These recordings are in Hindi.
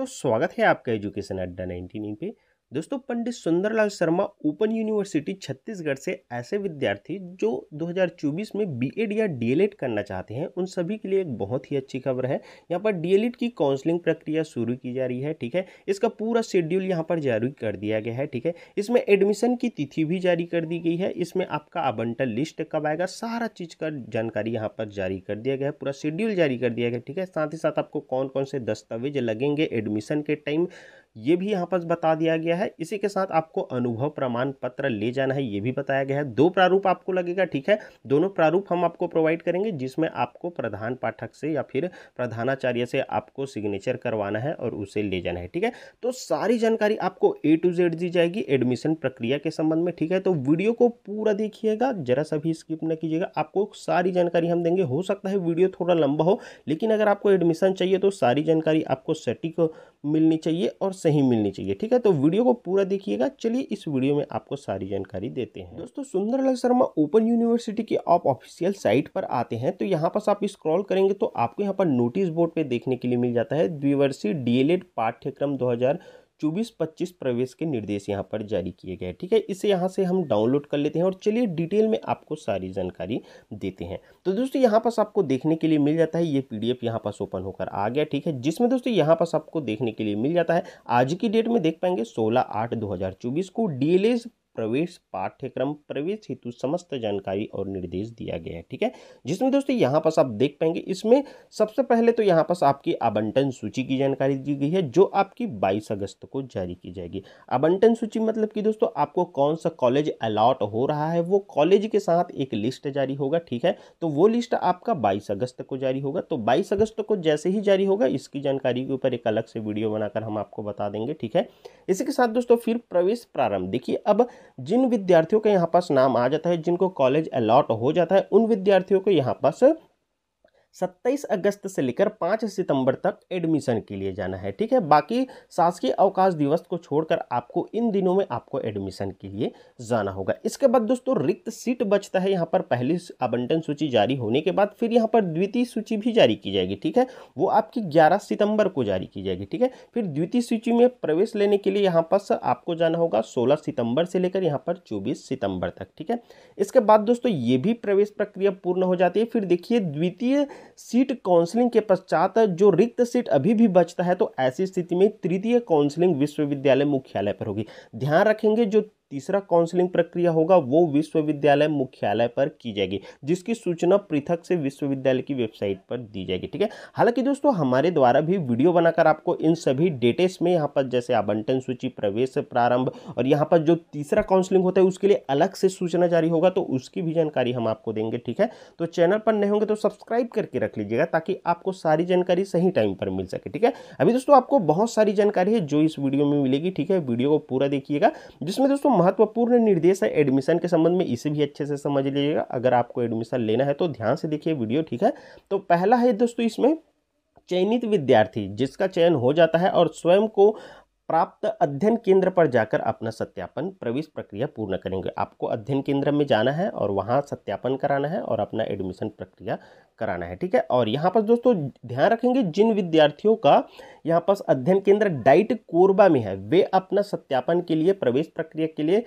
दोस्तों स्वागत है आपका एजुकेशन अड्डा 99 पे। दोस्तों पंडित सुंदरलाल शर्मा ओपन यूनिवर्सिटी छत्तीसगढ़ से ऐसे विद्यार्थी जो 2024 में बीएड या डीएलएड करना चाहते हैं उन सभी के लिए एक बहुत ही अच्छी खबर है। यहाँ पर डीएलएड की काउंसलिंग प्रक्रिया शुरू की जा रही है। ठीक है, इसका पूरा शेड्यूल यहाँ पर जारी कर दिया गया है। ठीक है, इसमें एडमिशन की तिथि भी जारी कर दी गई है। इसमें आपका आवंटन लिस्ट कब आएगा, सारा चीज़ का जानकारी यहाँ पर जारी कर दिया गया है। पूरा शेड्यूल जारी कर दिया गया। ठीक है, साथ ही साथ आपको कौन कौन से दस्तावेज लगेंगे एडमिशन के टाइम ये भी यहाँ पर बता दिया गया है। इसी के साथ आपको अनुभव प्रमाण पत्र ले जाना है, ये भी बताया गया है। 2 प्रारूप आपको लगेगा। ठीक है, दोनों प्रारूप हम आपको प्रोवाइड करेंगे जिसमें आपको प्रधान पाठक से या फिर प्रधानाचार्य से आपको सिग्नेचर करवाना है और उसे ले जाना है। ठीक है, तो सारी जानकारी आपको A to Z दी जाएगी एडमिशन प्रक्रिया के संबंध में। ठीक है, तो वीडियो को पूरा देखिएगा, जरा सा भी स्किप न कीजिएगा, आपको सारी जानकारी हम देंगे। हो सकता है वीडियो थोड़ा लंबा हो, लेकिन अगर आपको एडमिशन चाहिए तो सारी जानकारी आपको सटीक मिलनी चाहिए और सही मिलनी चाहिए। ठीक है, तो वीडियो को पूरा देखिएगा। चलिए इस वीडियो में आपको सारी जानकारी देते हैं। दोस्तों सुंदरलाल शर्मा ओपन यूनिवर्सिटी की आप ऑफिशियल साइट पर आते हैं तो यहाँ पर आप स्क्रॉल करेंगे तो आपको यहाँ पर नोटिस बोर्ड पे देखने के लिए मिल जाता है द्विवर्षीय डीएलएड पाठ्यक्रम 2024-25 प्रवेश के निर्देश यहाँ पर जारी किए गए। ठीक है, इसे यहाँ से हम डाउनलोड कर लेते हैं और चलिए डिटेल में आपको सारी जानकारी देते हैं। तो दोस्तों यहाँ पास आपको देखने के लिए मिल जाता है ये पीडीएफ यहाँ पास ओपन होकर आ गया। ठीक है, जिसमें दोस्तों यहाँ पास आपको देखने के लिए मिल जाता है आज की डेट में देख पाएंगे 16/8/2024 को डीएलएड प्रवेश पाठ्यक्रम प्रवेश हेतु समस्त जानकारी और निर्देश दिया गया है। ठीक है, जिसमें दोस्तों यहाँ पास आप देख पाएंगे इसमें सबसे पहले तो यहाँ पास आपकी आवंटन सूची की जानकारी दी गई है जो आपकी 22 अगस्त को जारी की जाएगी। आवंटन सूची मतलब कि दोस्तों आपको कौन सा कॉलेज अलॉट हो रहा है वो कॉलेज के साथ एक लिस्ट जारी होगा। ठीक है, तो वो लिस्ट आपका 22 अगस्त को जारी होगा। तो 22 अगस्त को जैसे ही जारी होगा इसकी जानकारी के ऊपर एक अलग से वीडियो बनाकर हम आपको बता देंगे। ठीक है, इसी के साथ दोस्तों फिर प्रवेश प्रारंभ। देखिए अब जिन विद्यार्थियों के यहाँ पास नाम आ जाता है, जिनको कॉलेज अलॉट हो जाता है, उन विद्यार्थियों को यहाँ पास 27 अगस्त से लेकर 5 सितंबर तक एडमिशन के लिए जाना है। ठीक है, बाकी शासकीय अवकाश दिवस को छोड़कर आपको इन दिनों में आपको एडमिशन के लिए जाना होगा। इसके बाद दोस्तों रिक्त सीट बचता है यहाँ पर पहली आवंटन सूची जारी होने के बाद फिर यहाँ पर द्वितीय सूची भी जारी की जाएगी। ठीक है, वो आपकी 11 सितंबर को जारी की जाएगी। ठीक है, फिर द्वितीय सूची में प्रवेश लेने के लिए यहाँ पास आपको जाना होगा 16 सितंबर से लेकर यहाँ पर 24 सितंबर तक। ठीक है, इसके बाद दोस्तों ये भी प्रवेश प्रक्रिया पूर्ण हो जाती है। फिर देखिए द्वितीय सीट काउंसलिंग के पश्चात जो रिक्त सीट अभी भी बचता है तो ऐसी स्थिति में तृतीय काउंसलिंग विश्वविद्यालय मुख्यालय पर होगी। ध्यान रखेंगे जो तीसरा काउंसलिंग प्रक्रिया होगा वो विश्वविद्यालय मुख्यालय पर की जाएगी जिसकी सूचना पृथक से विश्वविद्यालय की वेबसाइट पर दी जाएगी। ठीक है, हालांकि दोस्तों हमारे द्वारा भी वीडियो बनाकर आपको इन सभी डेटेस में यहाँ पर जैसे आवंटन सूची प्रवेश प्रारंभ और यहाँ पर जो तीसरा काउंसलिंग होता है उसके लिए अलग से सूचना जारी होगा तो उसकी भी जानकारी हम आपको देंगे। ठीक है, तो चैनल पर नए होंगे तो सब्सक्राइब करके रख लीजिएगा ताकि आपको सारी जानकारी सही टाइम पर मिल सके। ठीक है, अभी दोस्तों आपको बहुत सारी जानकारी है जो इस वीडियो में मिलेगी। ठीक है, वीडियो को पूरा देखिएगा जिसमें दोस्तों महत्वपूर्ण निर्देश है एडमिशन के संबंध में, इसे भी अच्छे से समझ लीजिएगा। अगर आपको एडमिशन लेना है तो ध्यान से देखिए वीडियो। ठीक है, तो पहला है दोस्तों इसमें चयनित विद्यार्थी जिसका चयन हो जाता है और स्वयं को प्राप्त अध्ययन केंद्र पर जाकर अपना सत्यापन प्रवेश प्रक्रिया पूर्ण करेंगे। आपको अध्ययन केंद्र में जाना है और वहां सत्यापन कराना है और अपना एडमिशन प्रक्रिया कराना है। ठीक है, और यहाँ पर दोस्तों ध्यान रखेंगे जिन विद्यार्थियों का यहाँ पर अध्ययन केंद्र डाइट कोरबा में है वे अपना सत्यापन के लिए प्रवेश प्रक्रिया के लिए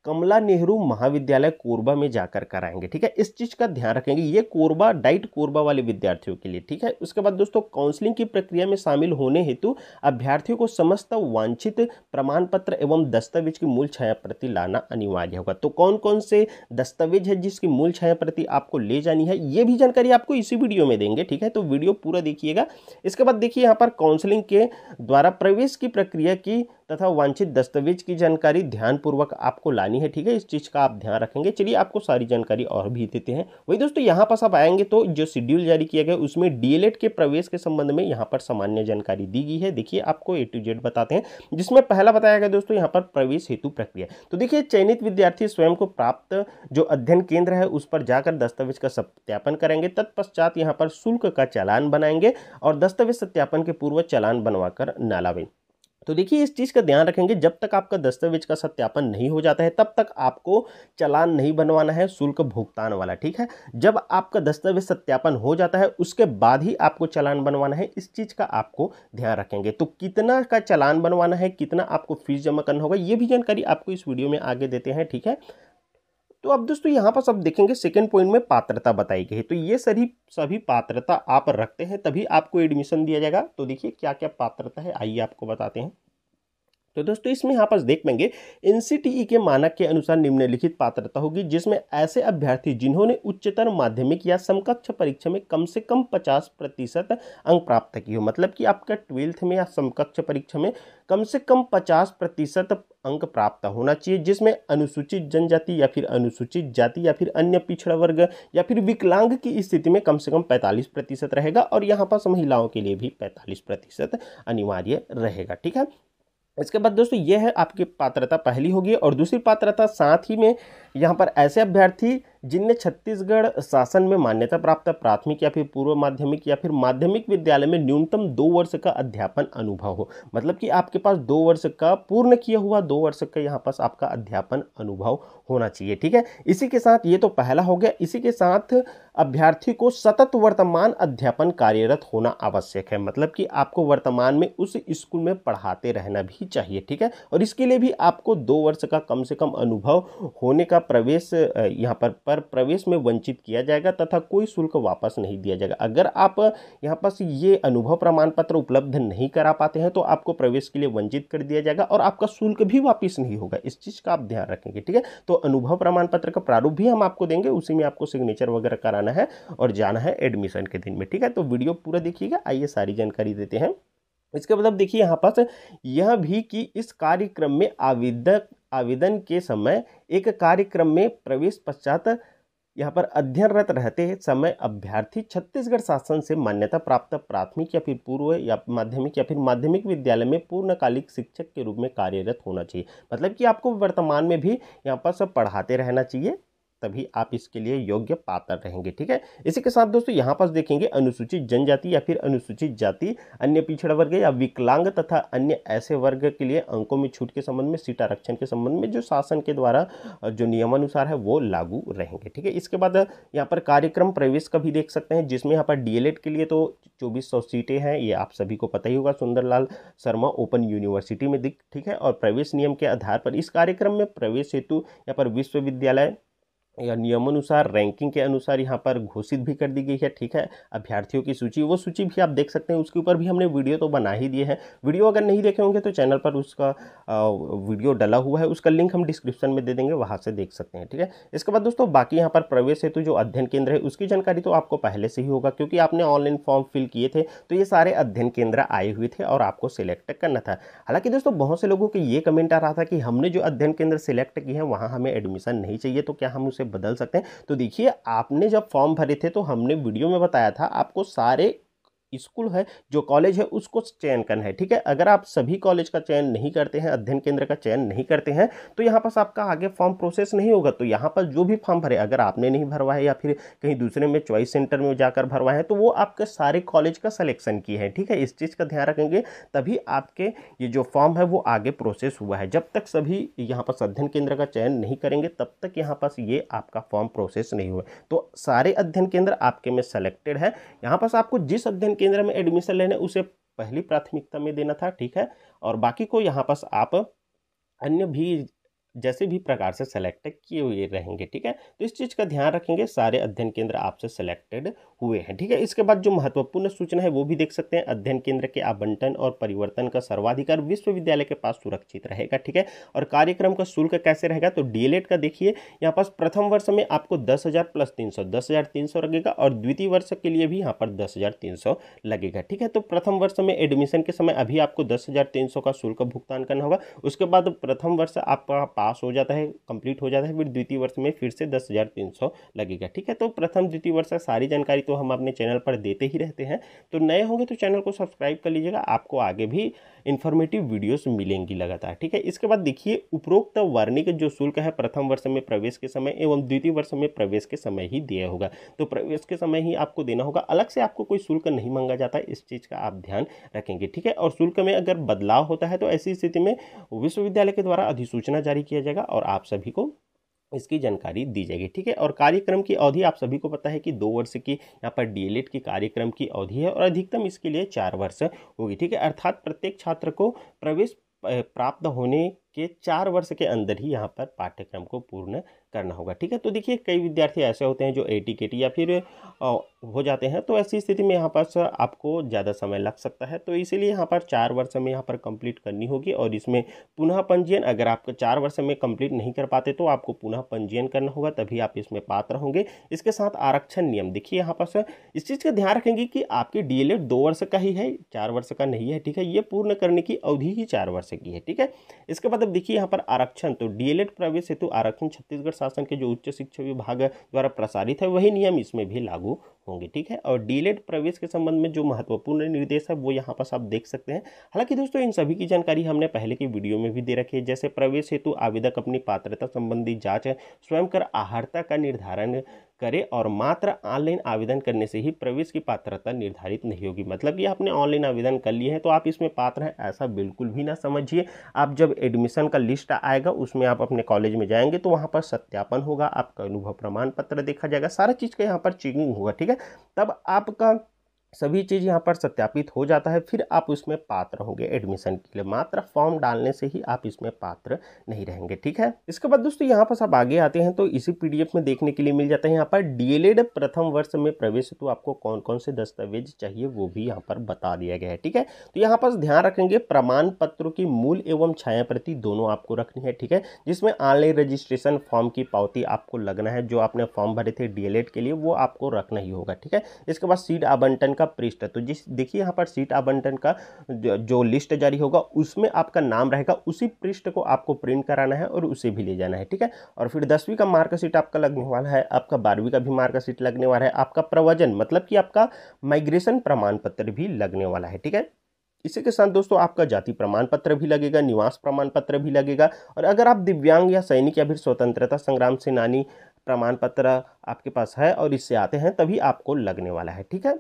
कमला नेहरू महाविद्यालय कोरबा में जाकर कराएंगे। ठीक है, इस चीज का ध्यान रखेंगे, ये कोरबा डाइट कोरबा वाले विद्यार्थियों के लिए। ठीक है, उसके बाद दोस्तों काउंसलिंग की प्रक्रिया में शामिल होने हेतु अभ्यर्थियों को समस्त वांछित प्रमाण पत्र एवं दस्तावेज की मूल छाया प्रति लाना अनिवार्य होगा। तो कौन कौन से दस्तावेज है जिसकी मूल छाया प्रति आपको ले जानी है ये भी जानकारी आपको इसी वीडियो में देंगे। ठीक है, तो वीडियो पूरा देखिएगा। इसके बाद देखिए यहाँ पर काउंसलिंग के द्वारा प्रवेश की प्रक्रिया की तथा वांछित दस्तावेज की जानकारी ध्यानपूर्वक आपको लानी है। ठीक है, इस चीज का आप ध्यान रखेंगे। चलिए आपको सारी जानकारी और भी देते हैं। वही दोस्तों यहाँ पास आप आएंगे तो जो शेड्यूल जारी किया गया उसमें डीएलएड के प्रवेश के संबंध में यहाँ पर सामान्य जानकारी दी गई है। देखिए आपको A to Z बताते हैं जिसमें पहला बताया गया दोस्तों यहाँ पर प्रवेश हेतु प्रक्रिया। तो देखिए चयनित विद्यार्थी स्वयं को प्राप्त जो अध्ययन केंद्र है उस पर जाकर दस्तावेज का सत्यापन करेंगे। तत्पश्चात यहाँ पर शुल्क का चालान बनाएंगे और दस्तावेज सत्यापन के पूर्व चालान बनवाकर न लावें। तो देखिए इस चीज़ का ध्यान रखेंगे, जब तक आपका दस्तावेज का सत्यापन नहीं हो जाता है तब तक आपको चालान नहीं बनवाना है शुल्क भुगतान वाला, ठीक है। जब आपका दस्तावेज सत्यापन हो जाता है उसके बाद ही आपको चालान बनवाना है, इस चीज़ का आपको ध्यान रखेंगे। तो कितना का चालान बनवाना है, कितना आपको फीस जमा करना होगा, ये भी जानकारी आपको इस वीडियो में आगे देते हैं, ठीक है। तो अब दोस्तों यहाँ पर सब देखेंगे सेकंड पॉइंट में पात्रता बताई गई है। तो ये सभी पात्रता आप रखते हैं तभी आपको एडमिशन दिया जाएगा। तो देखिए क्या क्या पात्रता है, आइए आपको बताते हैं। तो दोस्तों इसमें यहाँ पर देख पाएंगे एनसीटीई के मानक के अनुसार निम्नलिखित पात्रता होगी, जिसमें ऐसे अभ्यर्थी जिन्होंने उच्चतर माध्यमिक या समकक्ष परीक्षा में कम से कम 50% अंक प्राप्त किए हो, मतलब कि आपका 12th में या समकक्ष परीक्षा में कम से कम 50% अंक प्राप्त होना चाहिए, जिसमें अनुसूचित जनजाति या फिर अनुसूचित जाति या फिर अन्य पिछड़ा वर्ग या फिर विकलांग की स्थिति में कम से कम 45% रहेगा, और यहाँ पर महिलाओं के लिए भी 45% अनिवार्य रहेगा, ठीक है। इसके बाद दोस्तों यह है आपकी पात्रता पहली होगी। और दूसरी पात्रता साथ ही में यहाँ पर ऐसे अभ्यर्थी जिनने छत्तीसगढ़ शासन में मान्यता प्राप्त प्राथमिक या फिर पूर्व माध्यमिक या फिर माध्यमिक विद्यालय में न्यूनतम 2 वर्ष का अध्यापन अनुभव हो, मतलब कि आपके पास 2 वर्ष का पूर्ण किया हुआ 2 वर्ष का यहाँ पास आपका अध्यापन अनुभव होना चाहिए, ठीक है। इसी के साथ ये तो पहला हो गया। इसी के साथ अभ्यर्थी को सतत वर्तमान अध्यापन कार्यरत होना आवश्यक है, मतलब कि आपको वर्तमान में उस स्कूल में पढ़ाते रहना भी चाहिए, ठीक है। और इसके लिए भी आपको 2 वर्ष का कम से कम अनुभव होने का प्रवेश यहाँ पर प्रवेश में वंचित किया जाएगा तथा कोई शुल्क वापस नहीं दिया जाएगा। अगर आप यहाँ पर ये अनुभव प्रमाण पत्र उपलब्ध नहीं करा पाते हैं तो आपको प्रवेश के लिए वंचित कर दिया जाएगा और आपका शुल्क भी वापस नहीं होगा, इस चीज़ का आप ध्यान रखेंगे, ठीक है। तो अनुभव प्रमाण पत्र का प्रारूप भी हम आपको देंगे, उसी में आपको सिग्नेचर वगैरह कराना है और जाना है एडमिशन के दिन में, ठीक है। तो वीडियो पूरा देखिएगा, आइए सारी जानकारी देते हैं। इसके बाद अब देखिए यहाँ पास यह भी कि इस कार्यक्रम में आवेदन के समय एक कार्यक्रम में प्रवेश पश्चात यहाँ पर अध्ययनरत रहते समय अभ्यर्थी छत्तीसगढ़ शासन से मान्यता प्राप्त प्राथमिक या फिर पूर्व या माध्यमिक विद्यालय में पूर्णकालिक शिक्षक के रूप में कार्यरत होना चाहिए, मतलब कि आपको वर्तमान में भी यहाँ पर सब पढ़ाते रहना चाहिए, तभी आप इसके लिए योग्य पात्र रहेंगे, ठीक है। इसी के साथ दोस्तों यहाँ पर देखेंगे अनुसूचित जनजाति या फिर अनुसूचित जाति, अन्य पिछड़ा वर्ग या विकलांग तथा अन्य ऐसे वर्ग के लिए अंकों में छूट के संबंध में सीट आरक्षण के संबंध में जो शासन के द्वारा जो नियमानुसार है वो लागू रहेंगे, ठीक है। इसके बाद यहाँ पर कार्यक्रम प्रवेश का भी देख सकते हैं, जिसमें यहाँ पर डीएलएड के लिए तो 2400 सीटें हैं, ये आप सभी को पता ही होगा, सुंदरलाल शर्मा ओपन यूनिवर्सिटी में ठीक है। और प्रवेश नियम के आधार पर इस कार्यक्रम में प्रवेश हेतु यहाँ पर विश्वविद्यालय या नियमानुसार रैंकिंग के अनुसार यहाँ पर घोषित भी कर दी गई है, ठीक है। अभ्यर्थियों की सूची, वो सूची भी आप देख सकते हैं, उसके ऊपर भी हमने वीडियो तो बना ही दिए हैं। वीडियो अगर नहीं देखे होंगे तो चैनल पर उसका वीडियो डला हुआ है, उसका लिंक हम डिस्क्रिप्शन में दे देंगे, वहाँ से देख सकते हैं, ठीक है। इसके बाद दोस्तों बाकी यहाँ पर प्रवेश हेतु जो अध्ययन केंद्र है उसकी जानकारी तो आपको पहले से ही होगा, क्योंकि आपने ऑनलाइन फॉर्म फिल किए थे तो ये सारे अध्ययन केंद्र आए हुए थे और आपको सिलेक्ट करना था। हालांकि दोस्तों बहुत से लोगों के ये कमेंट आ रहा था कि हमने जो अध्ययन केंद्र सिलेक्ट किए हैं वहाँ हमें एडमिशन नहीं चाहिए, तो क्या हम उसे बदल सकते हैं। तो देखिए आपने जब फॉर्म भरे थे तो हमने वीडियो में बताया था आपको सारे स्कूल है जो कॉलेज है उसको चयन करना है, ठीक है। अगर आप सभी कॉलेज का चयन नहीं करते हैं, अध्ययन केंद्र का चयन नहीं करते हैं, तो यहाँ पास आपका आगे फॉर्म प्रोसेस नहीं होगा। तो यहाँ पर जो भी फॉर्म भरे, अगर आपने नहीं भरवाए या फिर कहीं दूसरे में चॉइस सेंटर में जाकर भरवाए हैं, तो वो आपके सारे कॉलेज का सिलेक्शन किए हैं, ठीक है। इस चीज़ का ध्यान रखेंगे, तभी आपके ये जो फॉर्म है वो आगे प्रोसेस हुआ है। जब तक सभी यहाँ पर अध्ययन केंद्र का चयन नहीं करेंगे तब तक यहाँ पास ये आपका फॉर्म प्रोसेस नहीं हुआ। तो सारे अध्ययन केंद्र आपके में सेलेक्टेड है। यहाँ पास आपको जिस अध्ययन केंद्र में एडमिशन लेना है उसे पहली प्राथमिकता में देना था, ठीक है। और बाकी को यहाँ पास आप अन्य भी जैसे भी प्रकार से सेलेक्ट किए हुए रहेंगे, ठीक है। तो इस चीज़ का ध्यान रखेंगे, सारे अध्ययन केंद्र आपसे सेलेक्टेड हुए हैं, ठीक है। इसके बाद जो महत्वपूर्ण सूचना है वो भी देख सकते हैं, अध्ययन केंद्र के आवंटन और परिवर्तन का सर्वाधिकार विश्वविद्यालय के पास सुरक्षित रहेगा, ठीक है। और कार्यक्रम का शुल्क कैसे रहेगा, तो डीएलएड का देखिए यहाँ पास प्रथम वर्ष में आपको 10,000 प्लस 300 10,300 लगेगा और द्वितीय वर्ष के लिए भी यहाँ पर 10,300 लगेगा, ठीक है। तो प्रथम वर्ष में एडमिशन के समय अभी आपको 10,300 का शुल्क भुगतान करना होगा। उसके बाद प्रथम वर्ष आपका पास हो जाता है, कंप्लीट हो जाता है, फिर द्वितीय वर्ष में फिर से 10,300 लगेगा। ठीक है, तो प्रथम द्वितीय वर्ष का सारी जानकारी तो हम अपने चैनल पर देते ही रहते हैं, तो नए होंगे तो चैनल को सब्सक्राइब कर लीजिएगा, आपको आगे भी इन्फॉर्मेटिव वीडियोस मिलेंगी लगातार। ठीक है, इसके बाद देखिए उपरोक्त वार्षिक जो शुल्क है प्रथम वर्ष में प्रवेश के समय एवं द्वितीय वर्ष में प्रवेश के समय ही दिया होगा, तो प्रवेश के समय ही आपको देना होगा, अलग से आपको कोई शुल्क नहीं मांगा जाता है, इस चीज़ का आप ध्यान रखेंगे। ठीक है, और शुल्क में अगर बदलाव होता है तो ऐसी स्थिति में विश्वविद्यालय के द्वारा अधिसूचना जारी किया जाएगा और आप सभी को इसकी जानकारी दी जाएगी। ठीक है, और कार्यक्रम की अवधि आप सभी को पता है कि 2 वर्ष की यहाँ पर डीएलएड की कार्यक्रम की अवधि है और अधिकतम इसके लिए 4 वर्ष होगी। ठीक है, अर्थात प्रत्येक छात्र को प्रवेश प्राप्त होने के 4 वर्ष के अंदर ही यहाँ पर पाठ्यक्रम को पूर्ण करना होगा। ठीक है, तो देखिए कई विद्यार्थी ऐसे होते हैं जो एटीकेटी या फिर हो जाते हैं, तो ऐसी स्थिति में यहाँ पर आपको ज़्यादा समय लग सकता है, तो इसीलिए यहाँ पर 4 वर्ष में यहाँ पर कंप्लीट करनी होगी और इसमें पुनः पंजीयन, अगर आप 4 वर्ष में कंप्लीट नहीं कर पाते तो आपको पुनः पंजीयन करना होगा, तभी आप इसमें पात्र होंगे। इसके साथ आरक्षण नियम देखिए, यहाँ पर इस चीज़ का ध्यान रखेंगे कि आपकी डीएलएड 2 वर्ष का ही है, 4 वर्ष का नहीं है। ठीक है, ये पूर्ण करने की अवधि ही 4 वर्ष की है। ठीक है, इसके बाद अब देखिए यहाँ पर आरक्षण, तो डीएलएड प्रवेश हेतु आरक्षण छत्तीसगढ़ शासन के जो उच्च शिक्षा विभाग द्वारा प्रसारित है वही नियम इसमें भी लागू होंगे। ठीक है, और डीएलएड प्रवेश के संबंध में जो महत्वपूर्ण निर्देश है वो यहाँ पर आप देख सकते हैं। हालांकि दोस्तों इन सभी की जानकारी हमने पहले की वीडियो में भी दे रखी है, जैसे प्रवेश हेतु आवेदक अपनी पात्रता संबंधी जांच स्वयं कर अर्हता का निर्धारण करे और मात्र ऑनलाइन आवेदन करने से ही प्रवेश की पात्रता निर्धारित नहीं होगी। मतलब कि आपने ऑनलाइन आवेदन कर लिए हैं तो आप इसमें पात्र हैं, ऐसा बिल्कुल भी ना समझिए। आप जब एडमिशन का लिस्ट आएगा उसमें आप अपने कॉलेज में जाएंगे तो वहाँ पर सत्यापन होगा, आपका अनुभव प्रमाण पत्र देखा जाएगा, सारा चीज़ का यहाँ पर चेकिंग होगा। ठीक है, तब आपका सभी चीज़ यहाँ पर सत्यापित हो जाता है, फिर आप उसमें पात्र होंगे एडमिशन के लिए। मात्र फॉर्म डालने से ही आप इसमें पात्र नहीं रहेंगे। ठीक है, इसके बाद दोस्तों यहाँ पर आप आगे आते हैं तो इसी पीडीएफ में देखने के लिए मिल जाता है यहाँ पर डीएलएड प्रथम वर्ष में प्रवेश हेतु आपको कौन कौन से दस्तावेज चाहिए वो भी यहाँ पर बता दिया गया है। ठीक है, तो यहाँ पर ध्यान रखेंगे प्रमाण पत्रों की मूल एवं छाया प्रति दोनों आपको रखनी है। ठीक है, जिसमें ऑनलाइन रजिस्ट्रेशन फॉर्म की पावती आपको लगना है, जो आपने फॉर्म भरे थे डीएलएड के लिए वो आपको रखना ही होगा। ठीक है, इसके बाद सीट आवंटन का पृष्ठ, तो जिस देखिए यहाँ पर सीट आवंटन का जो लिस्ट जारी होगा उसमें आपका नाम रहेगा, उसी पृष्ठ को आपको प्रिंट कराना है और उसे भी ले जाना है। ठीक है, और फिर 10वीं का मार्कशीट आपका लगने वाला है, आपका 12वीं का भी मार्कशीट लगने वाला है, आपका प्रवचन मतलब कि आपका माइग्रेशन प्रमाण पत्र भी लगने वाला है। ठीक है, इसी के साथ दोस्तों आपका जाति प्रमाण पत्र भी लगेगा, निवास प्रमाण पत्र भी लगेगा, और अगर आप दिव्यांग या सैनिक या फिर स्वतंत्रता संग्राम सेनानी प्रमाण पत्र आपके पास है और इससे आते हैं तभी आपको लगने वाला है। ठीक है,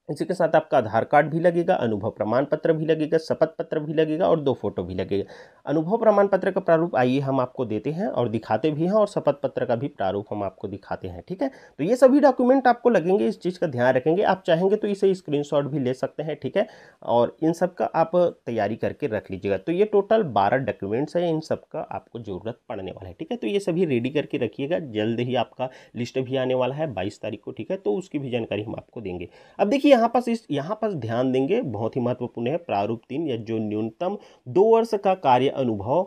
इसी के साथ आपका आधार कार्ड भी लगेगा, अनुभव प्रमाण पत्र भी लगेगा, शपथ पत्र भी लगेगा और 2 फोटो भी लगेगा। अनुभव प्रमाण पत्र का प्रारूप आइए हम आपको देते हैं और दिखाते भी हैं, और शपथ पत्र का भी प्रारूप हम आपको दिखाते हैं। ठीक है, तो ये सभी डॉक्यूमेंट आपको लगेंगे, इस चीज़ का ध्यान रखेंगे। आप चाहेंगे तो इसे स्क्रीनशॉट भी ले सकते हैं। ठीक है, और इन सब का आप तैयारी करके रख लीजिएगा। तो ये टोटल 12 डॉक्यूमेंट्स है, इन सब का आपको ज़रूरत पड़ने वाला है। ठीक है, तो ये सभी रेडी करके रखिएगा, जल्द ही आपका लिस्ट भी आने वाला है 22 तारीख को। ठीक है, तो उसकी भी जानकारी हम आपको देंगे। अब देखिए यहाँ पर ध्यान देंगे, बहुत ही महत्वपूर्ण है प्रारूप 3 या जो न्यूनतम 2 वर्ष का कार्य अनुभव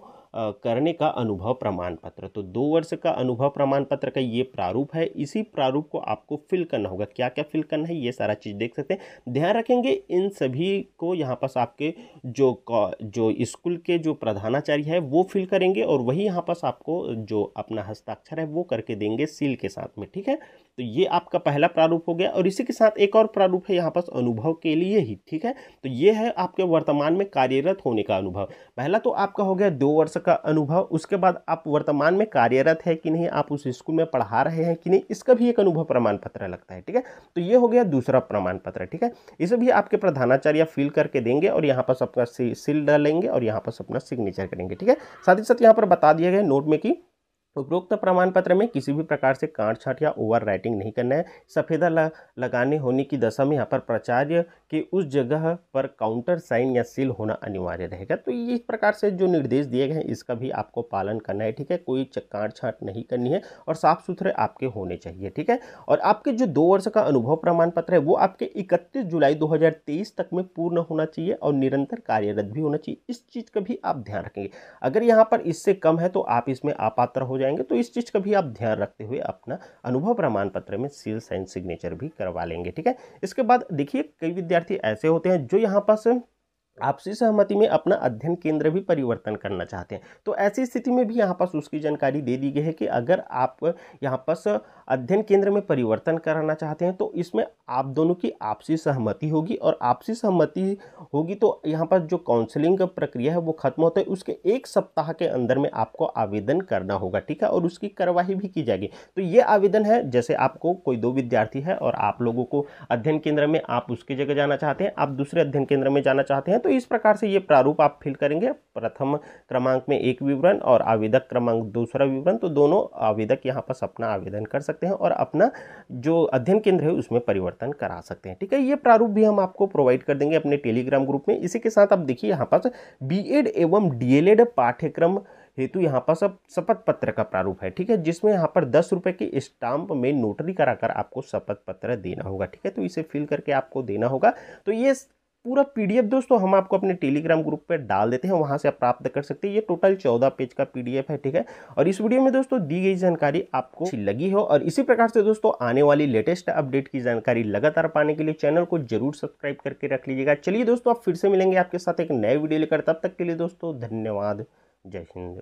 करने का अनुभव प्रमाण पत्र। तो 2 वर्ष का अनुभव प्रमाण पत्र का ये प्रारूप है, इसी प्रारूप को आपको फिल करना होगा। क्या क्या फिल करना है ये सारा चीज़ देख सकते हैं, ध्यान रखेंगे। इन सभी को यहाँ पर आपके जो स्कूल के जो प्रधानाचार्य है वो फिल करेंगे और वही यहाँ पर आपको जो अपना हस्ताक्षर है वो करके देंगे सील के साथ में। ठीक है, तो ये आपका पहला प्रारूप हो गया, और इसी के साथ एक और प्रारूप है यहाँ पर अनुभव के लिए ही। ठीक है, तो ये है आपके वर्तमान में कार्यरत होने का अनुभव। पहला तो आपका हो गया 2 वर्ष का अनुभव, उसके बाद आप वर्तमान में कार्यरत है कि नहीं, आप उस स्कूल में पढ़ा रहे हैं कि नहीं, इसका भी एक अनुभव प्रमाण पत्र लगता है। ठीक है, तो ये हो गया दूसरा प्रमाण पत्र। ठीक है, इसे भी आपके प्रधानाचार्य फिल करके देंगे और यहाँ पर अपना सील डालेंगे और यहाँ पर अपना सिग्नेचर करेंगे। ठीक है, साथ ही साथ यहाँ पर बता दिया गया नोट में कि उपरोक्त प्रमाण पत्र में किसी भी प्रकार से काट छांट या ओवर राइटिंग नहीं करना है। सफेदा लगाने होने की दशा में यहाँ पर प्राचार्य के उस जगह पर काउंटर साइन या सील होना अनिवार्य रहेगा। तो इस प्रकार से जो निर्देश दिए गए हैं इसका भी आपको पालन करना है। ठीक है, कोई काट छांट नहीं करनी है और साफ सुथरे आपके होने चाहिए। ठीक है, और आपके जो 2 वर्ष का अनुभव प्रमाण पत्र है वो आपके 31 जुलाई 2023 तक में पूर्ण होना चाहिए और निरंतर कार्यरत भी होना चाहिए। इस चीज़ का भी आप ध्यान रखेंगे। अगर यहाँ पर इससे कम है तो आप इसमें अपात्र हो जाएंगे, तो इस चीज का भी आप ध्यान रखते हुए अपना अनुभव प्रमाण पत्र में सील साइन सिग्नेचर भी करवा लेंगे। ठीक है, इसके बाद देखिए कई विद्यार्थी ऐसे होते हैं जो यहाँ पर आपसी सहमति में अपना अध्ययन केंद्र भी परिवर्तन करना चाहते हैं। तो ऐसी स्थिति में भी यहाँ पास उसकी जानकारी दे दी गई है कि अगर आप यहाँ पास अध्ययन केंद्र में परिवर्तन कराना चाहते हैं तो इसमें आप दोनों की आपसी सहमति होगी, और आपसी सहमति होगी तो यहाँ पर जो काउंसलिंग प्रक्रिया है वो खत्म होता है, उसके 1 सप्ताह के अंदर में आपको आवेदन करना होगा, ठीक है, और उसकी कार्यवाही भी की जाएगी। तो ये आवेदन है, जैसे आपको कोई 2 विद्यार्थी है और आप लोगों को अध्ययन केंद्र में, आप उसकी जगह जाना चाहते हैं, आप दूसरे अध्ययन केंद्र में जाना चाहते हैं, तो इस प्रकार से ये प्रारूप आप फिल करेंगे। प्रथम क्रमांक में एक विवरण और आवेदक क्रमांक दूसरा विवरण, तो दोनों आवेदक यहाँ पर अपना आवेदन कर सकते हैं और अपना जो अध्ययन केंद्र है उसमें परिवर्तन करा सकते हैं, ठीक है। ये प्रारूप भी हम आपको प्रोवाइड कर देंगे अपने टेलीग्राम ग्रुप में। इसी के साथ आप देखिए यहाँ पास बीएड एवं डीएलएड पाठ्यक्रम हेतु यहाँ पर सब शपथ पत्र का प्रारूप है, ठीक है, जिसमें यहाँ पर 10 रुपए की स्टाम्प में नोटरी कराकर आपको शपथ पत्र देना होगा, ठीक है। तो इसे फिल करके आपको देना होगा। तो ये पूरा पीडीएफ दोस्तों हम आपको अपने टेलीग्राम ग्रुप पे डाल देते हैं, वहां से आप प्राप्त कर सकते हैं। ये टोटल 14 पेज का पीडीएफ है, ठीक है। और इस वीडियो में दोस्तों दी गई जानकारी आपको अच्छी लगी हो, और इसी प्रकार से दोस्तों आने वाली लेटेस्ट अपडेट की जानकारी लगातार पाने के लिए चैनल को जरूर सब्सक्राइब करके रख लीजिएगा। चलिए दोस्तों, आप फिर से मिलेंगे आपके साथ एक नए वीडियो लेकर, तब तक के लिए दोस्तों धन्यवाद। जय हिंद।